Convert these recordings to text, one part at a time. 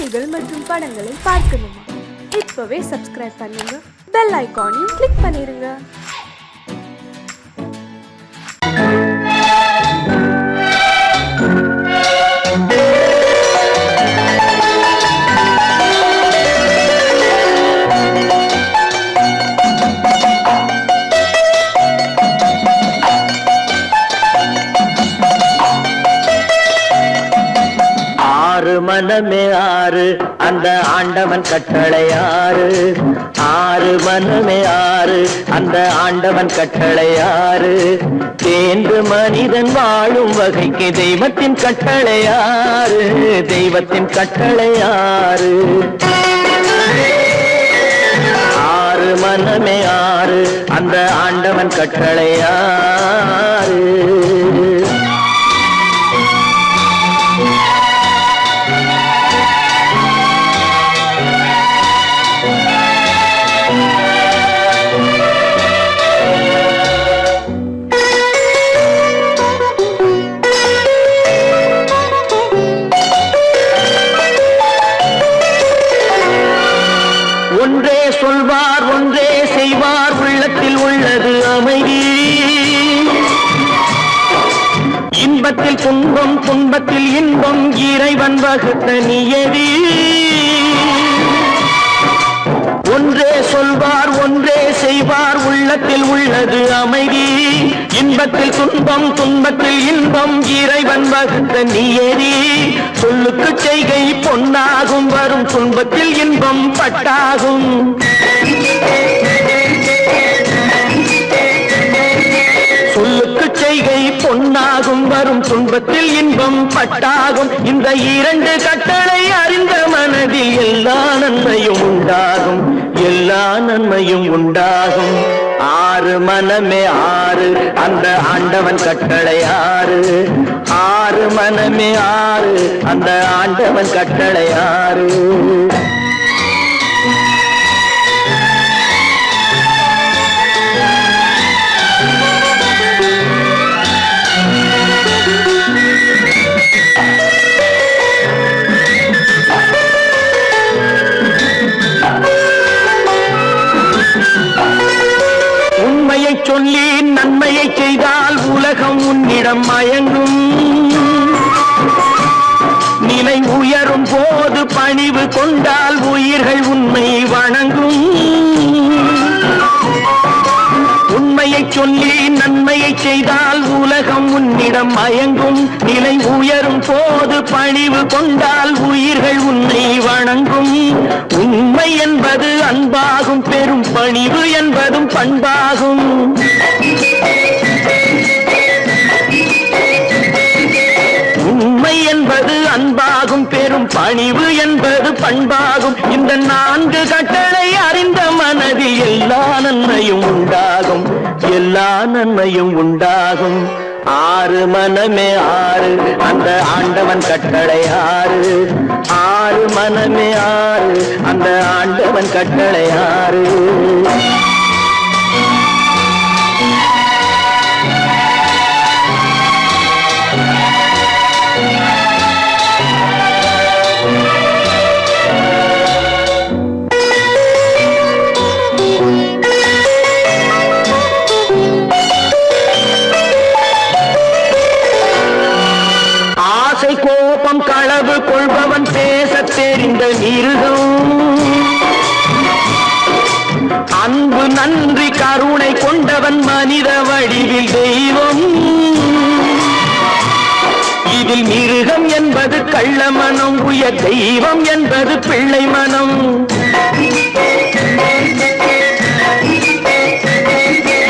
செய்திகள் மற்றும் படங்களை பார்க்கணுமா? இப்பவே சப்ஸ்கிரைப் பண்ணுங்க, பெல் ஐகானையும் கிளிக் பண்ணிருங்க. மனமே ஆறு அந்த ஆண்டவன் கட்டளை ஆறு. ஆறு மனமே ஆறு அந்த ஆண்டவன் கட்டளை ஆறு. தேர்ந்து மனிதன் வாழும் வகைக்கு தெய்வத்தின் கட்டளை ஆறு. தெய்வத்தின் கட்டளை ஆறு. ஆறு மனமே ஆறு அந்த ஆண்டவன் கட்டளை ஆறு. ஒன்றே சொல்வார் ஒன்றே செய்வார், உள்ளத்தில் உள்ளது அமைதி. இன்பத்தில் துன்பம் துன்பத்தில் இன்பம், இறைவன் வகுத்த நியதி. ஒன்றே சொல்வார் ஒன்றே செய்வார், உள்ளத்தில் உள்ளது அமைதி. இன்பத்தில் துன்பம் துன்பத்தில் இன்பம், இறைவன் வகுத்த நியதி. சொல்லுக்கு செய்கை பொன்னாகும், வரும் துன்பத்தில் இன்பம் பட்டாகும். சொல்லுக்கு செய்கை பொன்னாகும், வரும் துன்பத்தில் இன்பம் பட்டாகும். இந்த இரண்டு கட்டளை அறிந்த மனதில் எல்லா நன்மையும் உண்டாகும். எல்லா நன்மையும் உண்டாகும். ஆறு மனமே ஆறு அந்த ஆண்டவன் கட்டளை ஆறு. ஆறு மனமே ஆறு அந்த ஆண்டவன் கட்டளை ஆறு. உண்மையை சொல்லி நன்மையை செய்தால் உலகம் உன்னிடம் மயங்கும். நிலை உயரும் போது பணிவு கொண்டால் உயிர்கள் உன்னை வணங்கும். உண்மையை சொல்லி நன்மையை செய்தால் உலகம் உன்னிடம் மயங்கும். நிலை உயரும் போது பணிவு கொண்டால் உயிர்கள் உன்னை வணங்கும். உண்மை என்பது அன்பாகும், பெரும் பணிவு என்பதும் பண்பாகும். உண்மை என்பது அன்பாகும், பெரும் பணிவு என்பது பண்பாகும். இந்த நான்கு கட்டளை அறிந்த மனதில் எல்லா நன்மையும் உண்டாகும். எல்லா நன்மையும் உண்டாகும். ஆறு மனமே ஆறு அந்த ஆண்டவன் கட்டளை ஆறு. ஆறு மனமே ஆறு அந்த ஆண்டவன் கட்டளை ஆறு. கோபம் களவு கொள்பவன் பேச தெரிந்த மிருகம். அன்பு நன்றி கருணை கொண்டவன் மனித வடிவில் தெய்வம். இதில் மிருகம் என்பது கள்ள மனம், உயர் தெய்வம் என்பது பிள்ளை மனம்.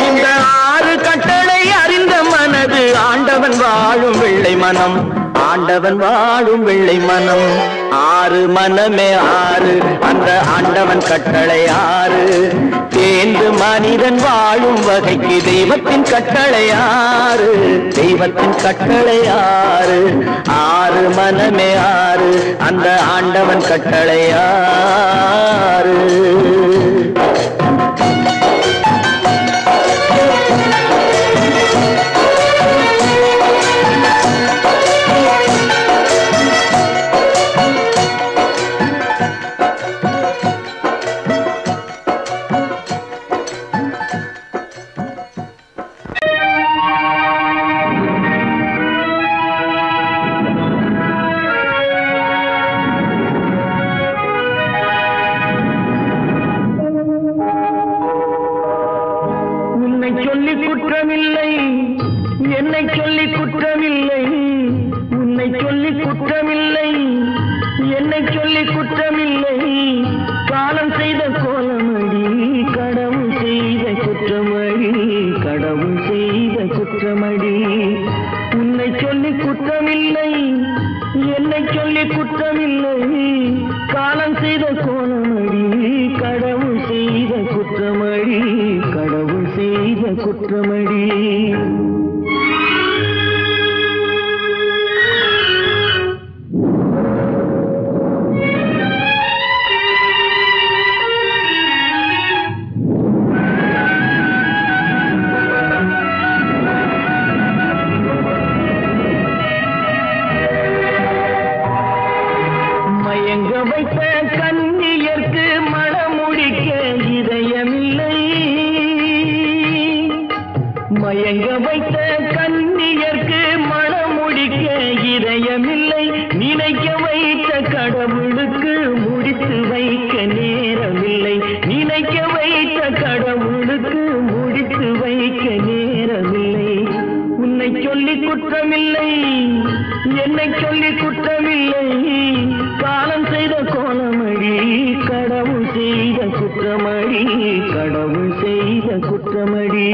இந்த ஆறு கட்டளை அறிந்த மனது ஆண்டவன் வாழும் வெள்ளை மனம். ஆண்டவன் வாழும் வெள்ளை மனம். ஆறு மனமே ஆறு அந்த ஆண்டவன் கட்டளை ஆறு. தேர்ந்து மனிதன் வாழும் வகைக்கு தெய்வத்தின் கட்டளை ஆறு. தெய்வத்தின் கட்டளை ஆறு. ஆறு மனமே ஆறு அந்த ஆண்டவன் கட்டளை ஆறு. என்னை சொல்லி குற்றமில்லை காலம் செய்த கோலமடி கடவுள் செய்த குற்றமடி கடவுள் செய்த குற்றமடி உன்னை சொல்லி குற்றமில்லை என்னை சொல்லி குற்றமில்லை காலம் செய்த கோலமடி கடவுள் செய்த குற்றமடி கடவுள் செய்த குற்றமடி மயங்க வைத்த கண்ணியர்க்கு மணமுடிக்க இதயமில்லை மயங்க வைத்த கண்ணியர்க்கு மணமுடிக்க இதயமில்லை நினைக்க வைத்த கடவுளுக்கு முடித்து வைக்க நேரமில்லை நினைக்க வைத்த கடவுளுக்கு முடித்து வைக்க நேரமில்லை உன்னை சொல்லி குற்றமில்லை என்னை சொல்லி குற்றமில்லை காலம் செய்த கோலமடி கடவுள் செய்த குற்றமடி கடவுள் செய்த குற்றமடி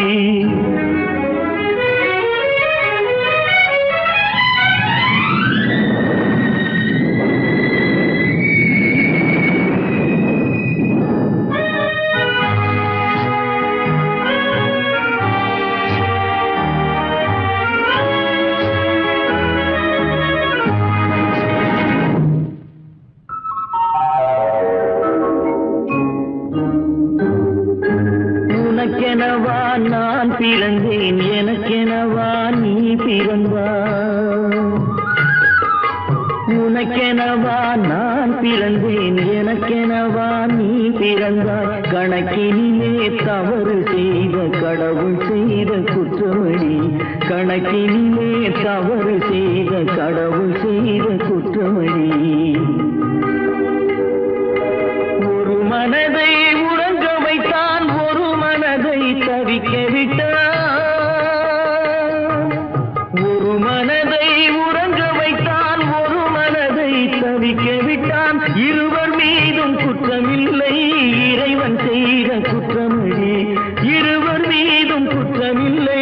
உனக்கெனவா நான் பிறந்தேன் எனக்கெனவா நீ பிறந்தாய் உனக்கெனவா நான் பிறந்தேன் எனக்கெனவா நீ பிறந்தாய் கணக்கினிலே தவறு செய்த கடவுள் செய்த குற்றமடி கணக்கினிலே தவறு செய்த கடவுள் செய்த குற்றமடி ஒரு மனதை உறங்க வைத்தான் ஒரு மனதை தவிக்க விட்டான் ஒரு மனதை உறங்க வைத்தான் ஒரு மனதை தவிக்க விட்டான் இருவர் மீதும் குற்றமில்லை இறைவன் செய்த குற்றமடி இருவர் மீதும் குற்றமில்லை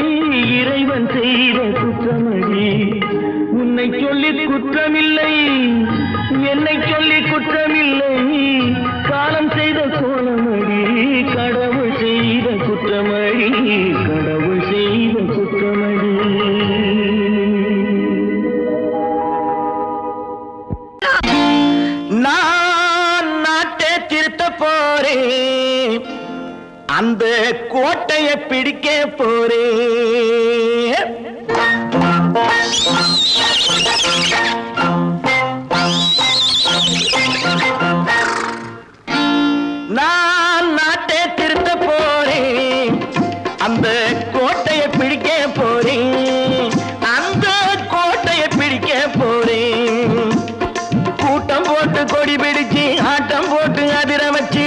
இறைவன் செய்த குற்றமடி உன்னை சொல்லி குற்றமில்லை என்னை சொல்லி குற்றமில்லை காலம் செய்த கோலமடி கடவுள் செய்த குற்றமடி கடவுள் செய்த குற்றமடி நான் நாட்டை திருத்த போறேன் அந்த கோட்டையை பிடிக்க போறேன் நான் நாட்டை திருத்த போறேன் அந்த கோட்டையை பிடிக்க போறேன் அந்த கோட்டையை பிடிக்க போறேன் கூட்டம் போட்டு கொடி பிடிச்சு ஆட்டம் போட்டு அதிர வச்சு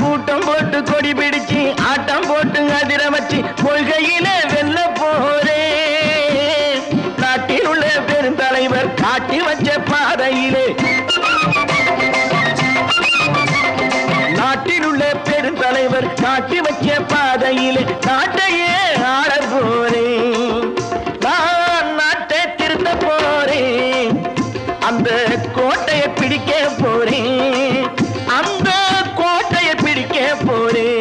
கூட்டம் போட்டு கொடி பிடிச்சு ஆட்டம் போட்டு அதிர வச்சு கொள்கையில வெல்ல போறேன் நாட்டில் உள்ள பெருந்தலைவர் காட்டி வச்ச பாதையிலே நாட்டில் உள்ள பெருந்தலைவர் காட்டி வச்ச பாதையிலே நாட்டையே ஆள போறேன் நான் நாட்டை திருத்த போறேன் அந்த கோட்டையை பிடிக்க போறேன் அந்த கோட்டையை பிடிக்க போறேன்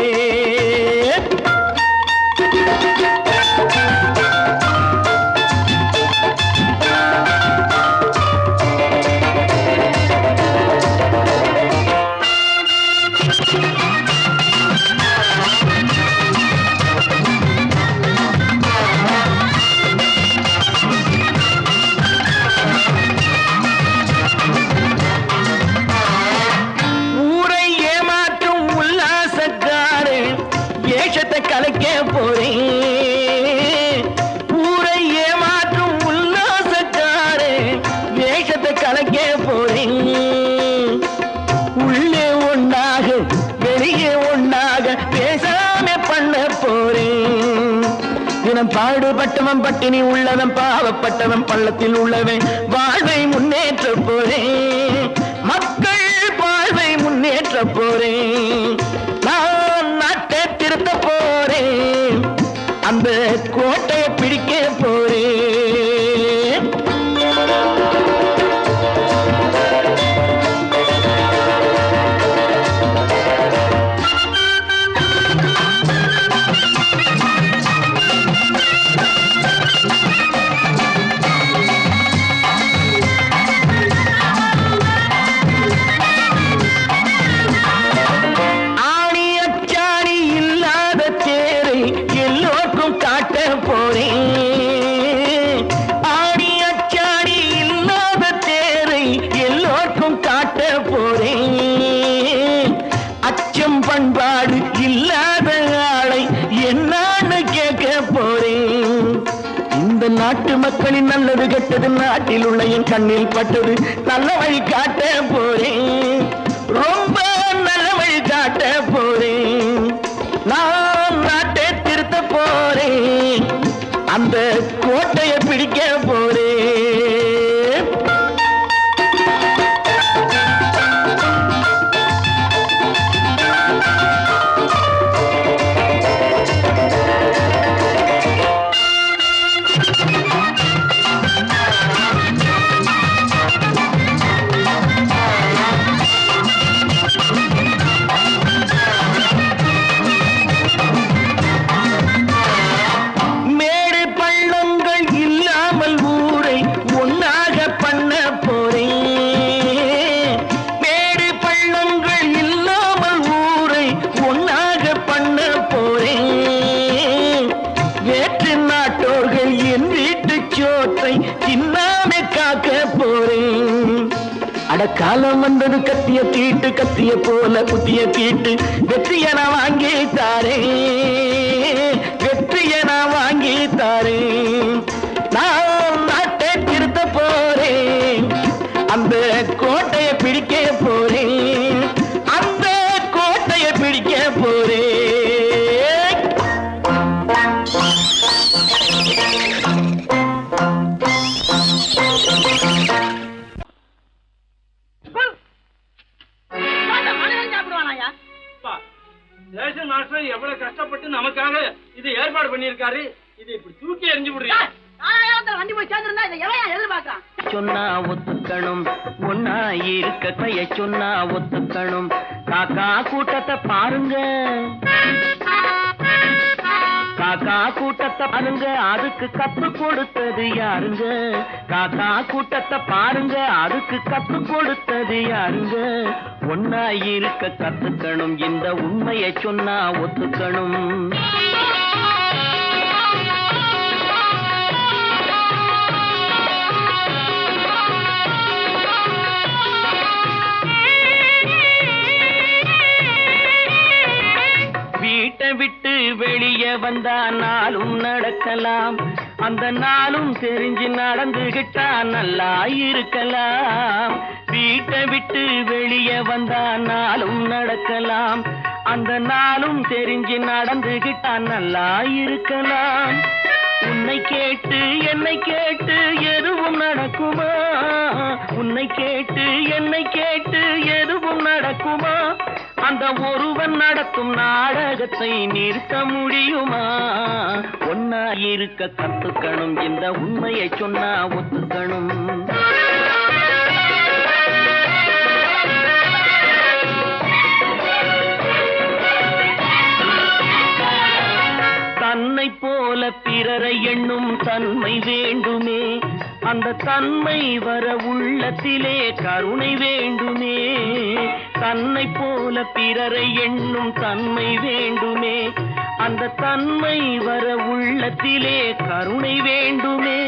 உள்ளவன் பாடுபட்டவன் பட்டினி உள்ளவன் பாவப்பட்டவன் பள்ளத்தில் உள்ளவன் வாழ்வை முன்னேற்ற போறேன் மக்கள் வாழ்வை முன்னேற்ற போறேன் நான் நாட்டை திருத்த போறேன் அந்த கோட்டையை பிடிக்க போறேன் பண்பாடு இல்லாத ஆளை என்னான்னு கேட்க போறேன் இந்த நாட்டு மக்களின் நல்லது கெட்டது நாட்டில் உள்ள என் கண்ணில் பட்டது நல்ல வழி காட்ட போறேன் ரொம்ப நல்ல வழி காட்ட போறேன் நான் நாட்டை திருத்த போறேன் அந்த கோட்டையை பிடிக்க போறேன் காலம் வந்தது கத்திய தீட்டு கத்திய போல புத்திய தீட்டு வெற்றிய நான் வாங்கி தாரேன் வெற்றிய நான் வாங்கி தாரேன் நான் நாட்டை திருத்த போறேன் அந்த கோட்டையை பிடிக்க போறேன் அந்த கோட்டையை பிடிக்க போறேன் எவ்வளவு கஷ்டப்பட்டு நமக்காக இது ஏற்பாடு பண்ணிருக்காரு இதை இப்படி தூக்கி எறிஞ்சு விடுறீங்க சொன்னா ஒத்துக்கணும் ஒன்னா இருக்க கைய சொன்னா ஒத்துக்கணும் காக்கா கூட்டத்தை பாருங்க காக்கா கூட்டத்தை பாருங்க அதுக்கு கத்து கொடுத்தது யாருங்க காக்கா கூட்டத்தை பாருங்க அதுக்கு கத்து கொடுத்தது யாருங்க ஒன்னா இருக்க கத்துக்கணும் இந்த உண்மையை சொன்னா ஒத்துக்கணும் வீட்டை விட்டு வெளியே வந்தா நாளும் நடக்கலாம் அந்த நாளும் தெரிஞ்சு நடந்துகிட்டா நல்லா இருக்கலாம் வீட்டை விட்டு வெளியே வந்தா நாளும் நடக்கலாம் அந்த நாளும் தெரிஞ்சு நடந்துகிட்டா நல்லா இருக்கலாம் உன்னை கேட்டு என்னை கேட்டு எதுவும் நடக்குமா உன்னை கேட்டு என்னை கேட்டு எதுவும் நடக்குமா அந்த ஒருவன் நடத்தும் நாடகத்தை நிறுத்த முடியுமா ஒன்னா இருக்க கத்துக்கணும் இந்த உண்மையை சொன்னா ஒத்துக்கணும் தன்னை போல பிறரை எண்ணும் தன்மை வேண்டுமே அந்த தன்மை வர உள்ளத்திலே கருணை வேண்டுமே தன்னை போல பிறரை எண்ணும் தன்மை வேண்டுமே அந்த தன்மை வர உள்ளத்திலே கருணை வேண்டுமே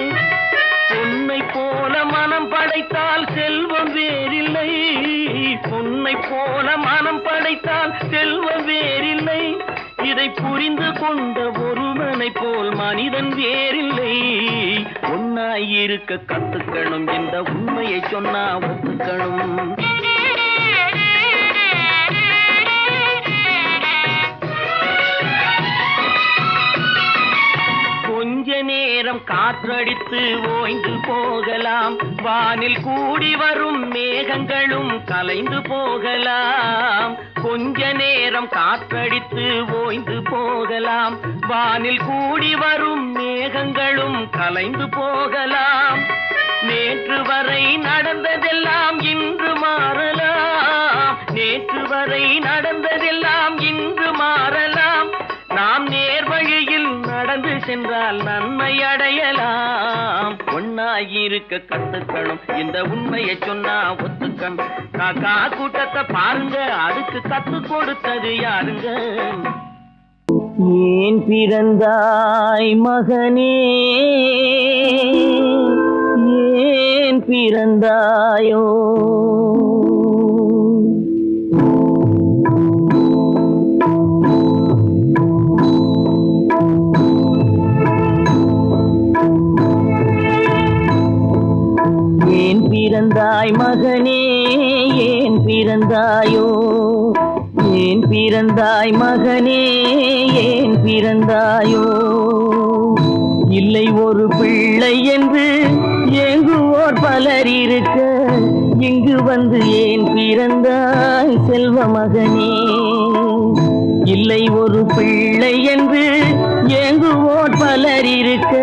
பொன்னை போல மனம் படைத்தால் செல்வம் வேறில்லை பொன்னை போல மனம் படைத்தால் செல்வம் வேறில்லை இதை புரிந்து கொண்ட ஒருவனை போல் மனிதன் வேறில்லை ஒன்னாயிருக்க கத்துக்கணும் இந்த உண்மையை சொன்னா ஒத்துக்கணும் நேரம் காற்றடித்து ஓய்ந்து போகலாம், வானில் கூடி வரும் மேகங்களும் கலைந்து போகலாம். கொஞ்ச நேரம் காற்றடித்து ஓய்ந்து போகலாம், வானில் கூடி வரும் மேகங்களும் கலைந்து போகலாம். நேற்று வரை நடந்ததெல்லாம் இன்று மாறலாம், நேற்று வரை நடந்ததெல்லாம் இன்று மாறலாம். நாம் நேர் வழியில் நடந்து சென்றால் நன்மை அடையலாம். ஒன்னாயிருக்க கத்துக்கணும், இந்த உண்மையை சொன்னா ஒத்துக்கணும். காக்கா கூட்டத்தை பாருங்க, அதுக்கு கத்து கொடுத்தது யாருங்க? ஏன் பிறந்தாய் மகனே, ஏன் பிறந்தாயோ? ஏன் பிறந்தாய் மகனே, ஏன் பிறந்தாயோ? ஏன் பிறந்தாய் மகனே, ஏன் பிறந்தாயோ? இல்லை ஒரு பிள்ளை என்று ஏங்குவோர் பலர் இருக்க, இங்கு வந்து ஏன் பிறந்தாய் செல்வ மகனே? இல்லை ஒரு பிள்ளை என்று ஏங்குவோர் பலர் இருக்க,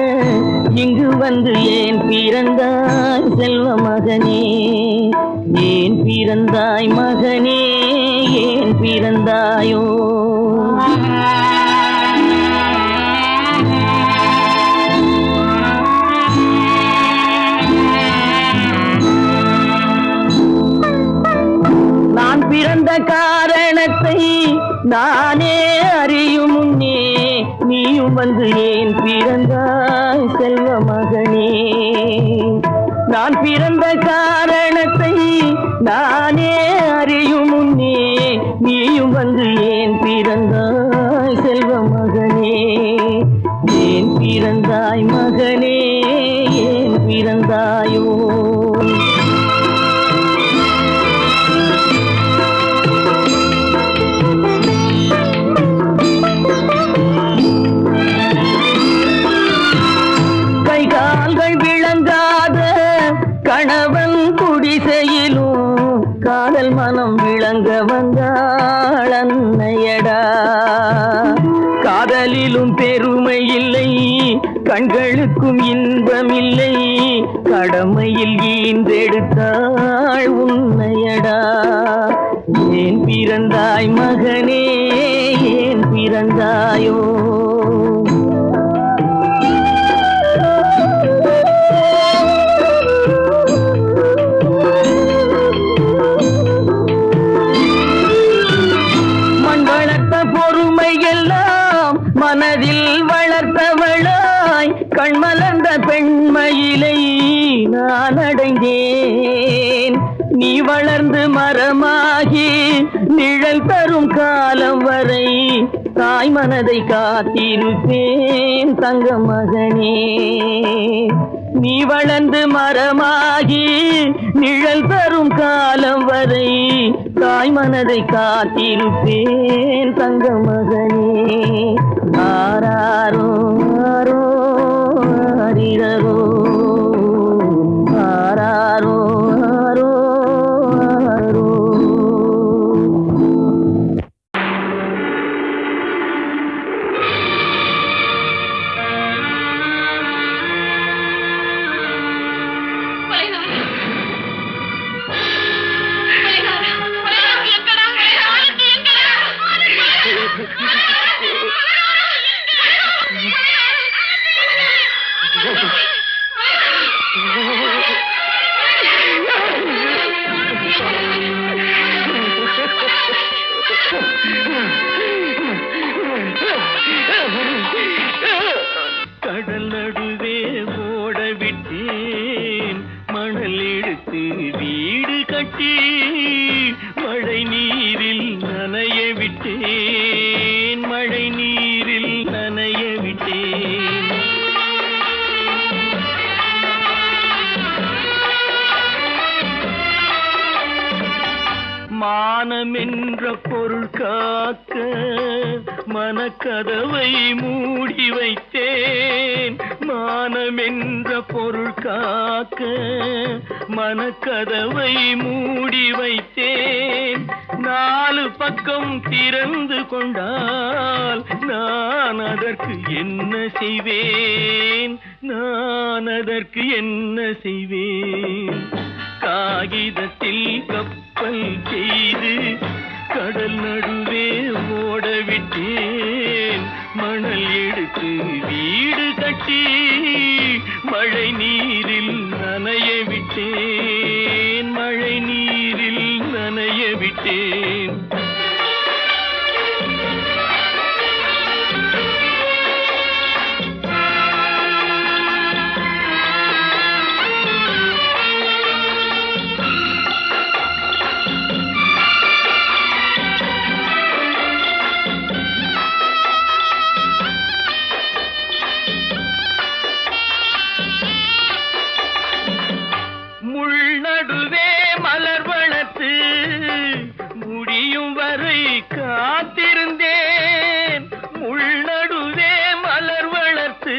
இங்கு வந்து ஏன் பிறந்தாய் செல்வ மகனே? ஏன் பிறந்தாய் மகனே, ஏன் பிறந்தாயோ? நான் பிறந்த காரணத்தை நானே அறியும் முன்னே, நீயும் வந்து ஏன் பிறந்தாய் செல்வ மகனே? நான் பிறந்த காரணத்தை நானே அறியும் முன்னே, நீயும் வந்து ஏன் பிறந்தாய் செல்வ மகனே? ஏன் பிறந்தாய் மகனே, ஏன் பிறந்தாயோ? கணவன் குடிசையிலும் காதல் மனம் விளங்க வந்தாள் அன்னையடா. காதலிலும் பெருமை இல்லை, கண்களுக்கும் இன்பம் இல்லை, கடமையில் ஈன்றெடுத்தாள் உன்னையடா. ஏன் பிறந்தாய் மகனே, ஏன் பிறந்தாயோ? மனதில் வளர்த்தவளாய் கண்மலர்ந்த பெண்மயிலை நான் அடைந்தேன். நீ வளர்ந்து மரமாகி நிழல் தரும் காலம் வரை தாய் மனதை காத்திருப்பேன் தங்க மகனே. நீ வளர்ந்து மரமாகி நிழல் தரும் காலம் வரை தாய் மனதை காத்திருப்பேன் தங்க மகனே. ஆராரோ ஆரோ ஆரிரரோ, ஆராரோ ஆரோ ஆரோ. கடல் நடுவே ஓட விட்டேன், மணல் எடுத்து வீடு கட்டி மழை நீரில் நனைய விட்டேன், மழை நீரில் நனைய விட்டேன். மா மானம் என்ற பொருள் காக்க மனக்கதவை மூடி வைத்தேன். மானம் என்ற பொருள் காக்க மனக்கதவை மூடி வைத்தேன். 4 பக்கம் திறந்து கொண்டால் நான் அதற்கு என்ன செய்வேன்? நான் அதற்கு என்ன செய்வேன்? காகிதத்தில் கப்பல் செய்து கடல் நடுவே ஓடவிட்டேன். மணல் எடுத்து வீடு கட்டி மழை நீரில் நனைய விட்டேன். மழை நீரில் நனைய விட்டேன். நடுவே மலர் வளர்த்து முடியும் வரை காத்திருந்தேன். உள்நடுவே மலர் வளர்த்து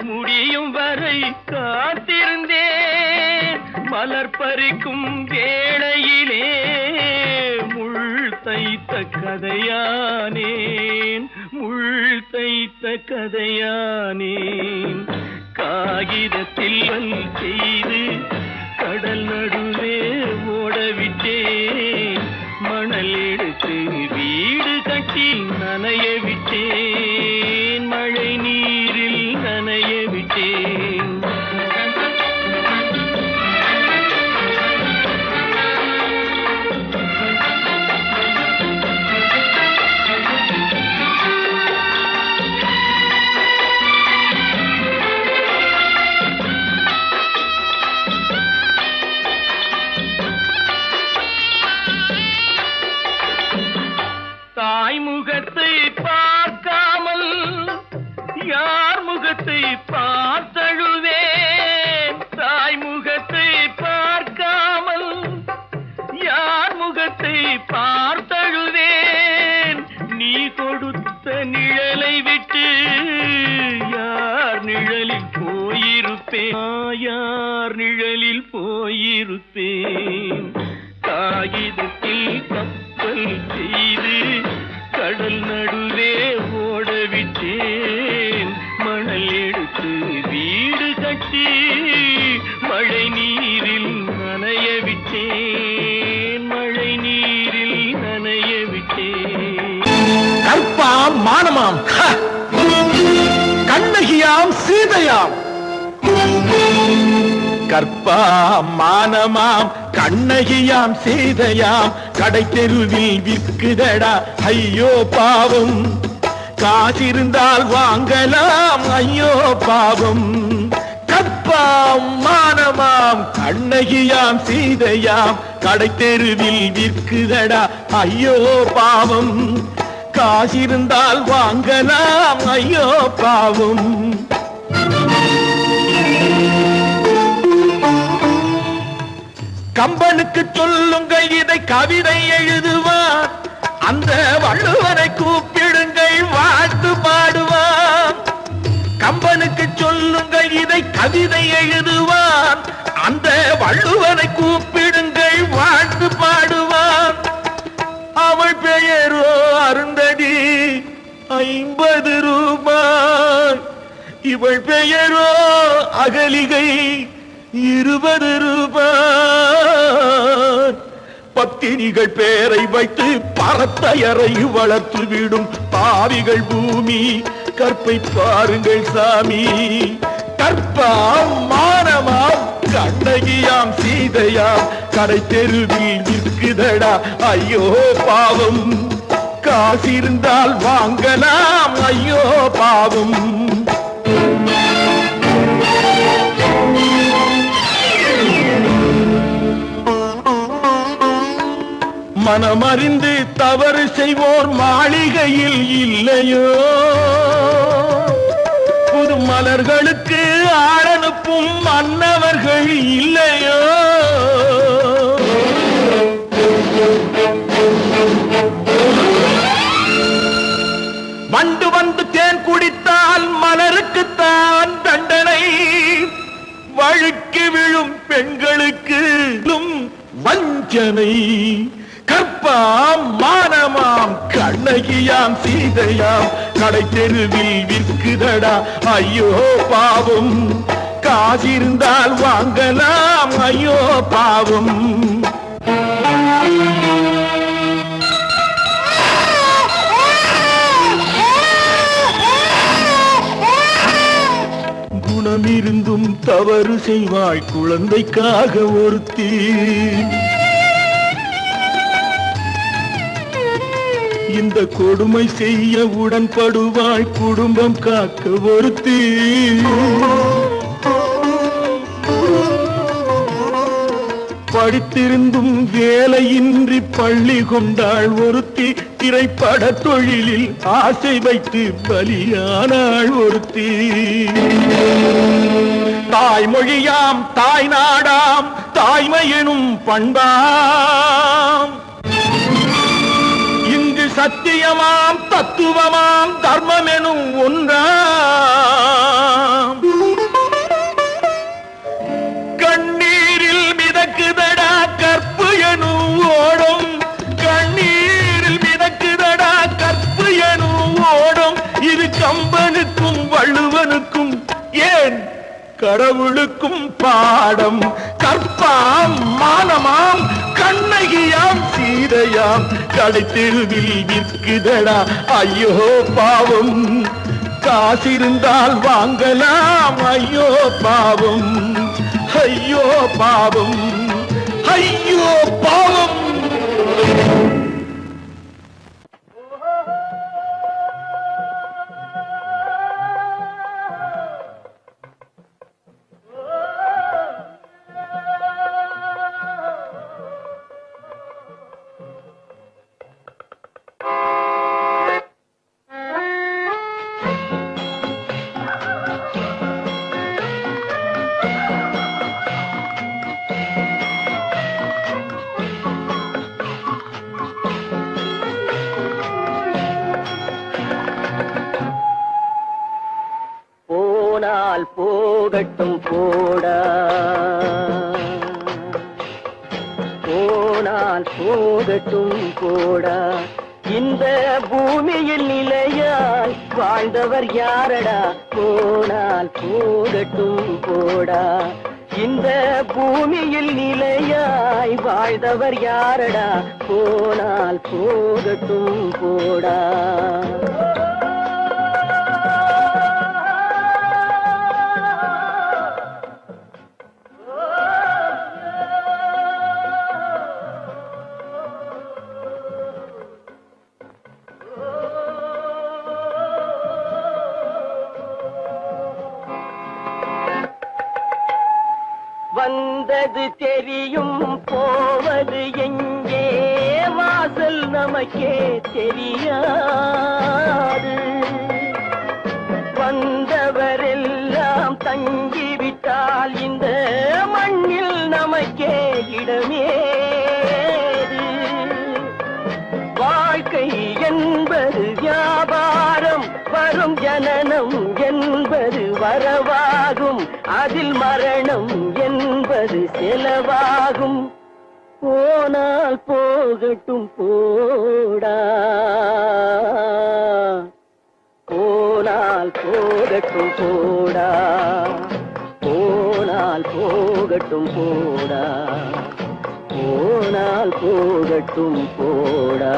முடியும் வரை காத்திருந்தேன். மலர் பறிக்கும் வேளையிலே முள் தைத்த கதையானேன். முள் தைத்த கதையானேன். காகிதத்தில் செய்து கடல் நடுவே ஓடவிட்டேன். மணல் எடுத்து வீடு கட்டி நனைய விட்டேன். மழை நீரில் நனைய விட்டேன். தாய் முகத்தை பார்க்காமல் யார் முகத்தை பார்த்தழுவேன். தாய் முகத்தை பார்க்காமல் யார் முகத்தை பார்த்தழுவேன். நீ கொடுத்த நிழலை விட்டு யார் நிழலில் போயிருப்பேன். யார் நிழலில் போயிருப்பேன். காகிதத்தில் கப்பல் செய்து கடல் நடுவே ஓடவிட்டேன். மணல் எடுத்து வீடு கட்டி மழை நீரில் நனைய விட்டேன். மழை நீரில் நனைய விட்டேன். கற்பாம் மானமாம் கண்ணகியாம் சீதையாம். கற்பாம் மானமாம் கண்ணகியாம் சீதையாம் கடை தெருவில் விற்குதடா ஐயோ பாவம். காசிருந்தால் வாங்கலாம் ஐயோ பாவம். கற்பாம் மானமாம் கண்ணகியாம் சீதையாம் கடை தெருவில் விற்குதடா ஐயோ பாவம். காசிருந்தால் வாங்கலாம் ஐயோ பாவம். கம்பனுக்கு சொல்லுங்கள் இதை கவிதை எழுதுவான். அந்த வள்ளுவனை கூப்பிடுங்கள் வாழ்த்து பாடுவான். கம்பனுக்கு சொல்லுங்கள் இதை கவிதை எழுதுவான். அந்த வள்ளுவனை கூப்பிடுங்கள் வாழ்த்து பாடுவான். அவள் பெயரோ அருந்ததி 50 ரூபாய். இவள் பெயரோ அகலிகை 20 ரூபாய். பத்தினிகள் பேரை வைத்து பரத்தையரை வளர்த்து விடும் பாவிகள் பூமி. கற்பை பாருங்கள் சாமி. கற்பாம் மானமாம் கண்ணகியாம் சீதையாம் கடை தெருவில் நிற்குதடா ஐயோ பாவம். காசிருந்தால் வாங்கலாம் ஐயோ பாவம். மனமறிந்து தவறு செய்வோர் மாளிகையில் இல்லையோ. புது மலர்களுக்கு ஆளனுப்பும் மன்னவர்கள் இல்லையோ. பெண்களுக்கு வஞ்சனை கற்பாம் மானமாம் கண்ணகியாம் சீதையாம் கடை தெருவில் விற்குதடா ஐயோ பாவம் காசிருந்தால் வாங்கலாம் ஐயோ பாவம் குணமிருந்தும் தவறு செய்வாய் குழந்தைக்காக ஒருத்தி இந்த கொடுமை செய்ய உடன்படுவாய் குடும்பம் காக்க ஒருத்தி படித்திருந்தும் வேலையின்றி பள்ளி கொண்டாள் ஒருத்தி திரைப்பட தொழிலில் ஆசை வைத்து பலியானாள் ஒருத்தி தாய்மொழியாம் தாய் நாடாம் தாய்மையெனும் பண்பாம் இங்கு சத்தியமாம் தத்துவமாம் தர்மமெனும் ஒன்றாம் கண்ணீரில் மிதக்குதடா கற்பு எனும் ஓடும் கண்ணீரில் மிதக்குதடா கற்பு எனும் ஓடும் இது கம்பனுக்கும் வள்ளுவனுக்கும் ஏன் கடவுளுக்கும் பாடம் கற்பாம் மானமாம் கண்ணகியாம் சீதையாம் கடைத்தெருவில் விற்குதடா ஐயோ பாவம் காசிருந்தால் வாங்கலாம் ஐயோ பாவம் ஐயோ பாவம் ஐயோ பாவம் போகட்டும் போடா போனால் போகட்டும் போடா இந்த பூமியில் நிலையாய் வாழ்ந்தவர் யாரடா போனால் போகட்டும் போடா இந்த பூமியில் நிலையாய் வாழ்ந்தவர் யாரடா போனால் போகட்டும் போடா வந்தது தெரியும் போவது எங்கே வாசல் நமக்கே தெரியாது வந்தவரெல்லாம் தங்கிவிட்டால் இந்த மண்ணில் நமக்கே இடமேது வாழ்க்கை என்பது வியாபாரம் வரும் ஜனனம் என்பது வரவாகும் அதில் மரணம் என்பது செலவாகும் போனால் போகட்டும் போடா போனால் போகட்டும் போடா போனால் போகட்டும் போடா போனால் போகட்டும் போடா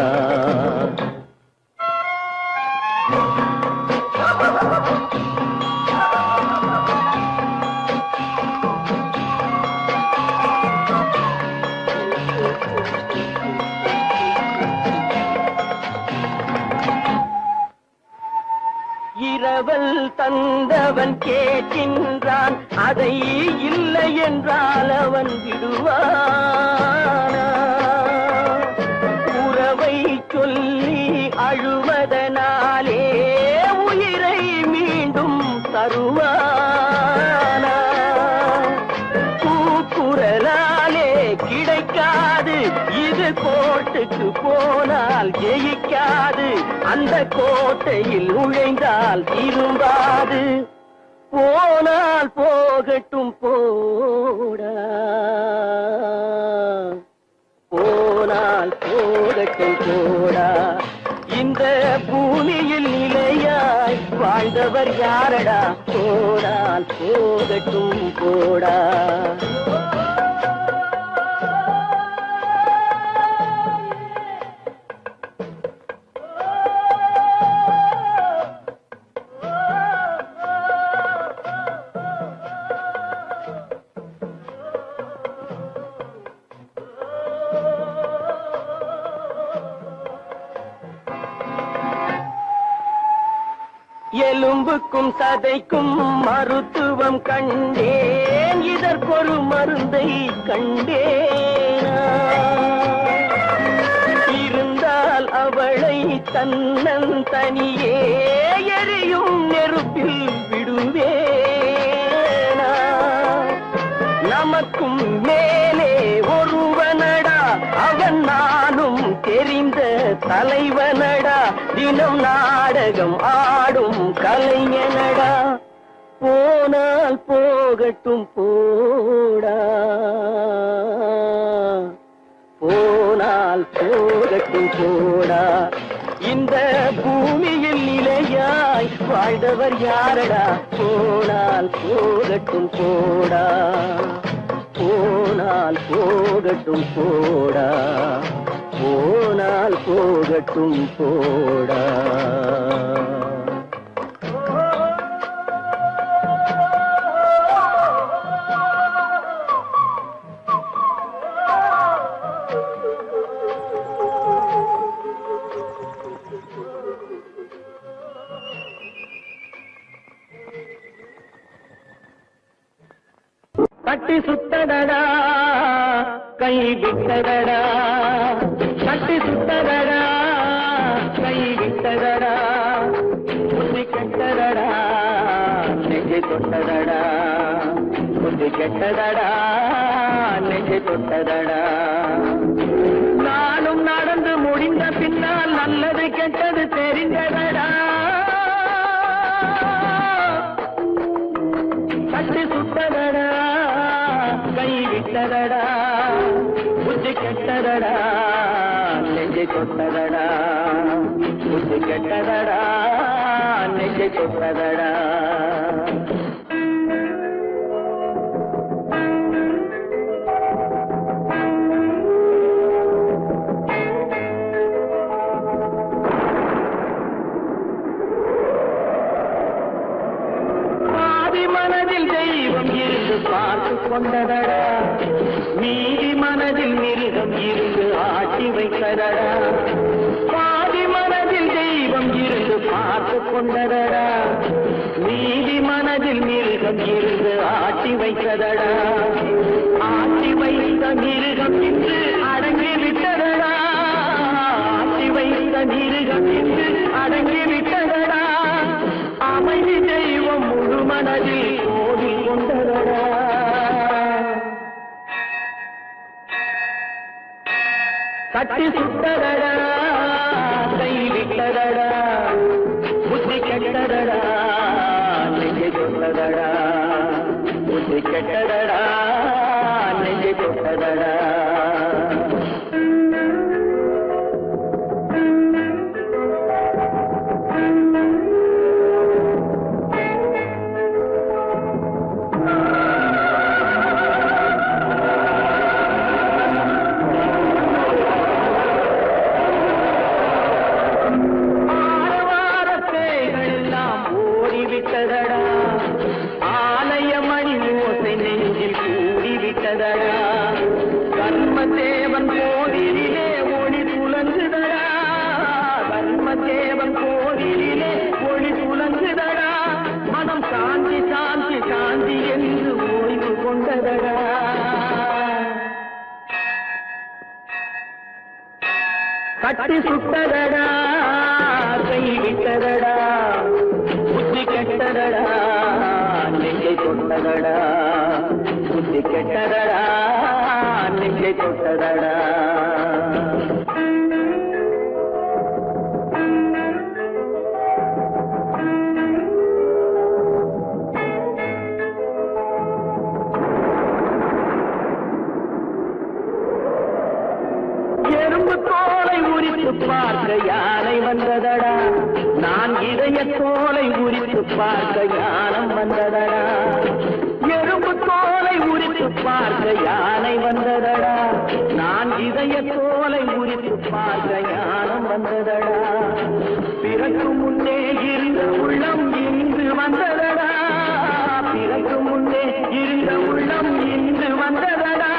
இரவல் தந்தவன் கேட்கின்றான் அதை இல்லை என்றால் அவன் விடுவானா உறவை சொல்லி அழுவதனாலே உயிரை மீண்டும் தருவானா கூக்குரலாலே கிடைக்காது இது கோட்டுக்கு போனால் ஜெயிக்காது அந்த கோட்டையில் நுழைந்தால் திரும்பாது போனால் போகட்டும் போடா, போனால் போகட்டும் போடா. இந்த பூமியில் நிலையாய் வாழ்ந்தவர் யாரடா, போனால் போகட்டும் போடா. எலும்புக்கும் சதைக்கும் மருத்துவம் கண்டேன், இதற்கொரு மருந்தை கண்டேனா. இருந்தால் அவளை தன்னந்தனியே எரியும் நெருப்பில் விடுவேனா. நமக்கும் மேலே ஒருவனடா, அவன் நானும் தெரிந்த தலைவனடா, தினம் நாடகம் ஆடும் கலைஞனடா. போனால் போகட்டும் போடா, போனால் போகட்டும் போடா. இந்த பூமியில் நிலையாய் வாழ்ந்தவர் யாரடா, போனால் போகட்டும் போடா, போனால் போகட்டும் போடா, போனால் போகட்டும் போடா. கட்டி சுத்தடடா கை விட்டதடா, கட்டி சுத்தடடா கை விட்டதடா. புத்தி கெட்டதடா நெஞ்சை தொட்டதடா, புத்தி கெட்டதடா நெஞ்சை தொட்டதடா. நானும் நடந்து முடிந்த பின்னால் நல்லது கெட்டது தெரிந்ததடா. கட்டி சுத்ததடா கை விட்டதடா, புத்தி கெட்டதடா நெஞ்சை தொட்டதடா, புத்தி கெட்டதடா நெஞ்சை தொட்டதடா. மனதில் தெய்வம் இருந்து பார்த்து கொண்டதடா, மீதி மனதில் மிருகம் இருந்து ஆட்டி வைத்ததடா. பாதி மனதில் தெய்வம் இருந்து பார்த்து கொண்டதடா, மீதி மனதில் மிருகம் இருந்து ஆட்டி வைத்ததடா. ஆட்டி வைத்த மிருகம் இன்று அடங்கி விட்டதடா, ஆட்டி வைத்த மிருகம் இன்று அடங்கி விட்டதடா. அமைதி தெய்வம் முழு மனதில் ஓடி கொண்டதடா. கட்டி சுட்டதடா கை விட்டதடா, புத்தி கெட்டதடா நெஞ்சை தொட்டதடா, புத்தி கெட்டதடா நெஞ்சை தொட்டதடா. ஆலயமணி ஓசை நெஞ்சில் கூடிவிட்டதடா, கர்மதேவன் கோவிலிலே ஒளி துலங்குதடா, கர்மதேவன் கோவிலிலே ஒளி துலங்குதடா. மனம் சாந்தி சாந்தி சாந்தி என்று ஓய்வு கொண்டதடா. கட்டி சுட்டதடா கை விட்டதடா, புத்தி கெட்டதடா நெஞ்சை தொட்டதடா, புத்தி கெட்டதடா நெஞ்சை தொட்டதடா. உரித்து பார்க்க யானை வந்ததடா, நான் இதய தோலை உரித்து பார்க்க யானம் வந்ததடா, எறும்பு தோலை உரித்து பார்க்க யானை வந்ததடா, நான் இதய தோலை உரித்து பார்க்க யானம் வந்ததடா, பிறகு முன்னே இருந்த உள்ளம் இன்று வந்ததடா, பிறகு முன்னே இருந்த உள்ளம் இன்று வந்ததடா,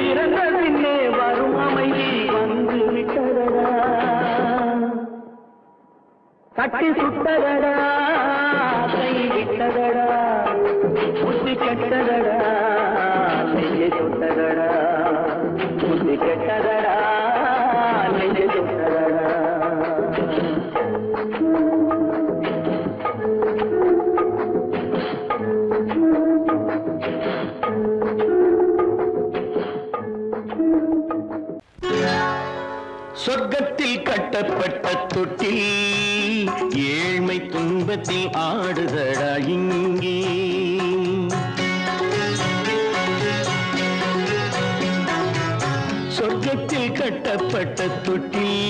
இறந்த பின்னே வரும் அமைதி வந்து விட்டதடா, கட்டி சுட்டதடா கை விட்டதடா, புத்தி கெட்டதடா நெஞ்சை சுட்டதடா, புத்தி கெட்டதடா நெஞ்சை சுட்டதடா. சொர்க்கத்தில் கட்டப்பட்ட தொட்டில் ஏழ்மை துன்பத்தில் ஆடுதடா இங்கே, சொர்க்கத்தில் கட்டப்பட்ட தொட்டில்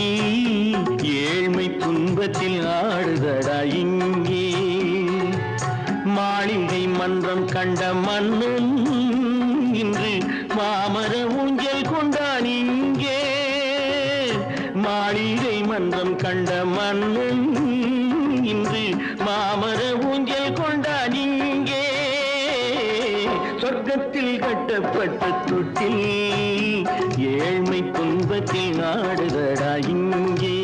ஏழ்மை துன்பத்தில் ஆடுதடா இங்கே, மாளிகை மன்றம் கண்ட மன்னன் இன்று மாமர ஊஞ்சல் கொண்டான் இங்கே, மாளிகை மன்றம் கண்ட மன்னன் இன்று மாமர ஊஞ்சல் கொண்டான் இங்கே, சொர்க்கத்தில் கட்டப்பட்ட தொட்டில் ஏழ்மை துன்பத்தில் ஆடுதடா இங்கே.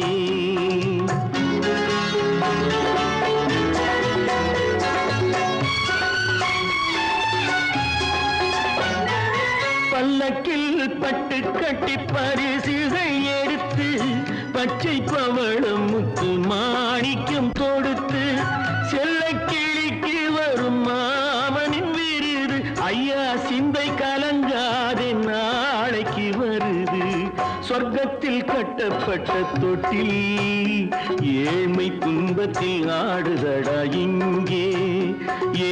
பல்லக்கில் பட்டு கட்டி பரிசுகள் எடுத்து பச்சை பவளம் முத்து மாணிக்கம் தொடுத்து செல்ல கிளிக்கு வரும் மாமனின் விருது, ஐயா சிந்தை கலங்காதே நாளைக்கு வருது, சொர்க்கத்தில் கட்டப்பட்ட தொட்டில் ஏழ்மை துன்பத்தில் ஆடுதடா இங்கே,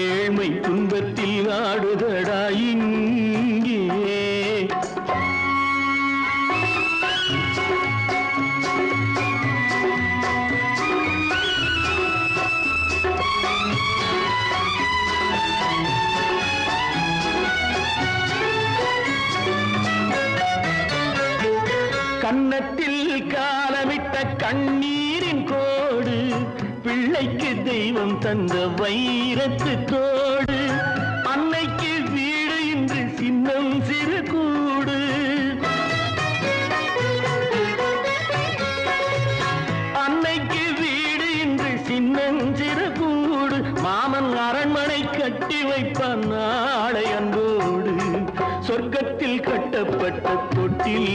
ஏழ்மை துன்பத்தில் ஆடுதடா இங்கே. கன்னத்தில் காலமிட்ட கண்ணீரின் கோடு, பிள்ளைக்கு தெய்வம் தந்த வைரத்து தோடு, அன்னைக்கு வீடு இன்று சின்னம் சிறு கூடு, அன்னைக்கு வீடு இன்று சின்னம் சிறு கூடு, மாமன் அரண்மனை கட்டி வைப்பான் நாளை அன்போடு, சொர்க்கத்தில் கட்டப்பட்ட தொட்டில்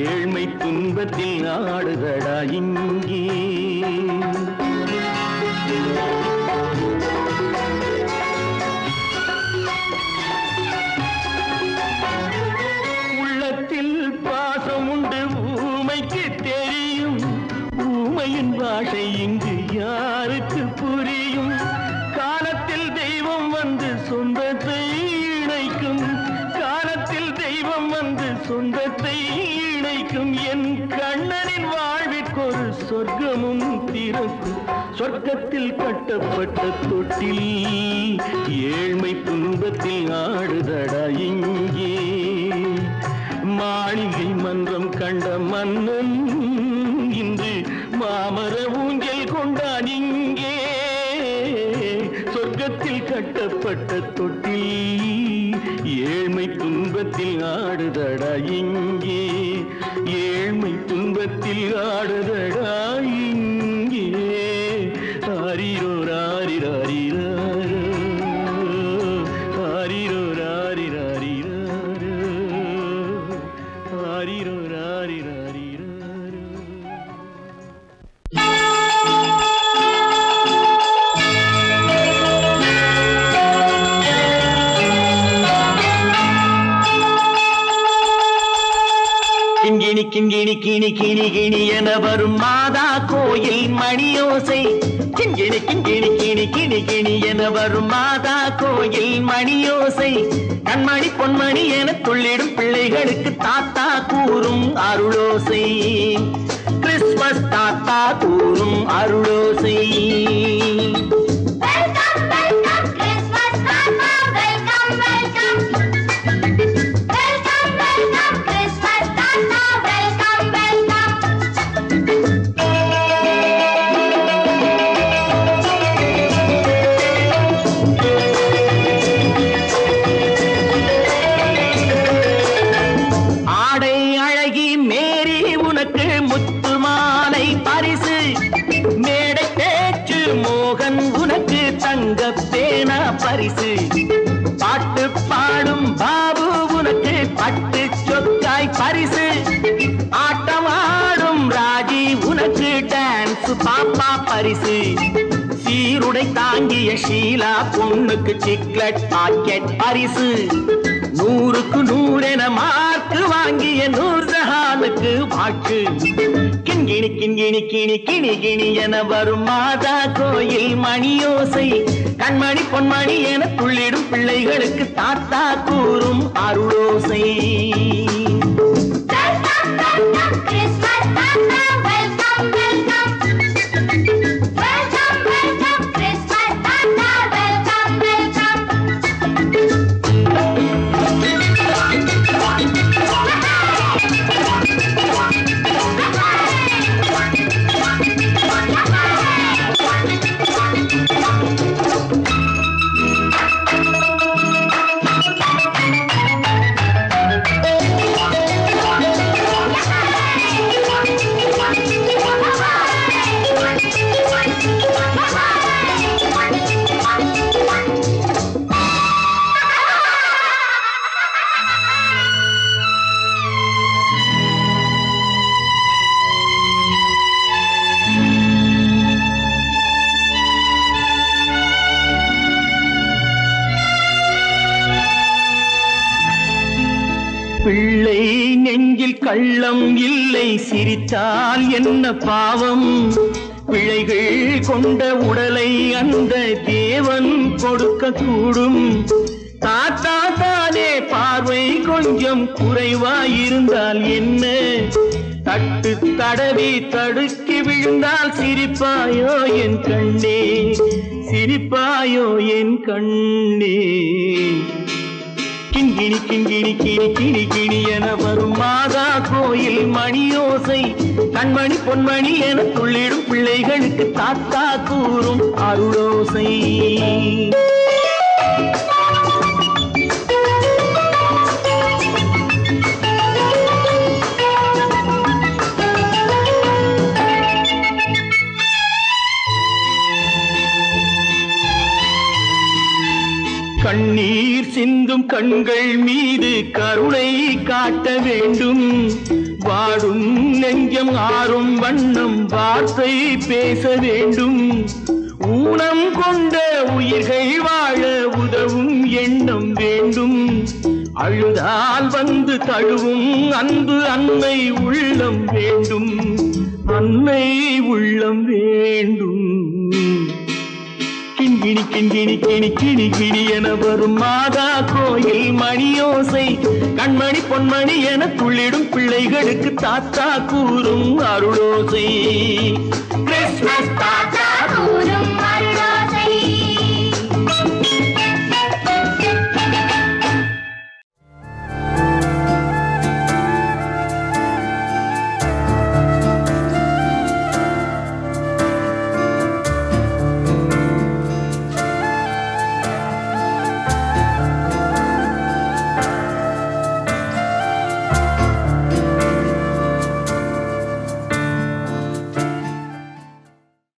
ஏழ்மை துன்பத்தில் ஆடுதடா இங்கே. உள்ளத்தில் பாசம் உண்டு ஊமைக்கு தெரியும், ஊமையின் பாஷை இங்கு யாருக்கு புரியும், காலத்தில் தெய்வம் வந்து சொந்தத்தை இணைக்கும், காலத்தில் தெய்வம் வந்து சொந்தத்தை இணைக்கும், என் கண்ணனின் வாழ்விற்கொரு சொர்க்கமும் திறக்கும், சொர்க்கத்தில் கட்டப்பட்ட தொட்டில் ஏழ்மை துன்பத்தில் ஆடுதடா இங்கே, மாளிகை மன்றம் கண்ட மன்னன் இன்று மாமர ஊஞ்சல் கொண்டான் இங்கே, சொர்க்கத்தில் கட்டப்பட்ட தொட்டில் ஏழ்மை துன்பத்தில் ஆடுதடா இங்கே, ஏழ்மை துன்பத்தில் ஆடுதடா இங்கே. ஆரிரோ ராரிராரிரோ, ஆரிரோ ராரிராரிரோ, ஆரிரோ ராரிராரிரோ. கிண்கிணி கிண்கிணி கிணி கிணி கிணி என வரும் மாதா கோயில் மணியோசை, கிண்கிணி கிண்கிணி கிணி கிணி கிணி என வரும் மாதா கோயில் மணியோசை, கண்மணி பொன்மணி என துள்ளிடும் பிள்ளைகளுக்கு தாத்தா கூ கூறும் அருளோசை கிறிஸ்மஸ் தாத்தா கூறும் அருளோசை பரிசு பாட்டு பாடும் பாபு உனக்கு பட்டு சொக்காய் பரிசு ஆட்டமாடும் ராஜி உனக்கு டான்ஸ் பாப்பா பரிசு சீருடை தாங்கிய ஷீலா பொண்ணுக்கு சிக்லெட் பாக்கெட் பரிசு 100க்கு 100 என மார்க்கு வாங்கிய நூர்ஜஹானுக்கு வாக்கு கிண்கிணி கிண்கிணி கிணி கிணி கிணி என வரும் மாதா கோயில் மணியோசை கண்மணி பொன்மணி என துள்ளிடும் பிள்ளைகளுக்கு தாத்தா கூறும் அருளோசை பிள்ளை நெஞ்சில் கள்ளம் இல்லை சிரித்தால் என்ன பாவம் பிழைகள் கொண்ட உடலை அந்த தேவன் கொடுக்க கூடும் தாத்தா தானே பார்வை கொஞ்சம் குறைவாயிருந்தால் என்ன தட்டு தடவி தடுக்கி விழுந்தால் சிரிப்பாயோ என் கண்ணே சிரிப்பாயோ என் கண்ணே கிண்கிணி கிண்கிணி கிணி கிணி கிணி என வரும் மாதா கோயில் மணியோசை கண்மணி பொன்மணி என துள்ளிடும் பிள்ளைகளுக்கு தாத்தா கூறும் அருளோசை கண்ணீர் சிந்தும் கண்கள் மீது கருணை காட்ட வேண்டும் வாடும் நெஞ்சம் ஆறும் வண்ணம் வார்த்தை பேச வேண்டும் ஊனம் கொண்ட உயிர்கள் வாழ உதவும் எண்ணம் வேண்டும் அழுதால் வந்து தழுவும் அன்பு அன்னை உள்ளம் வேண்டும் அன்னை உள்ளம் வேண்டும் கிண்கிணி கிண்கிணி கிணி கிணி கிணி என வரும் மாதா கோயில் மணியோசை கண்மணி பொன்மணி என துள்ளிடும் பிள்ளைகளுக்கு தாத்தா கூறும் அருளோசை கிறிஸ்மஸ் தாத்தா கூறும்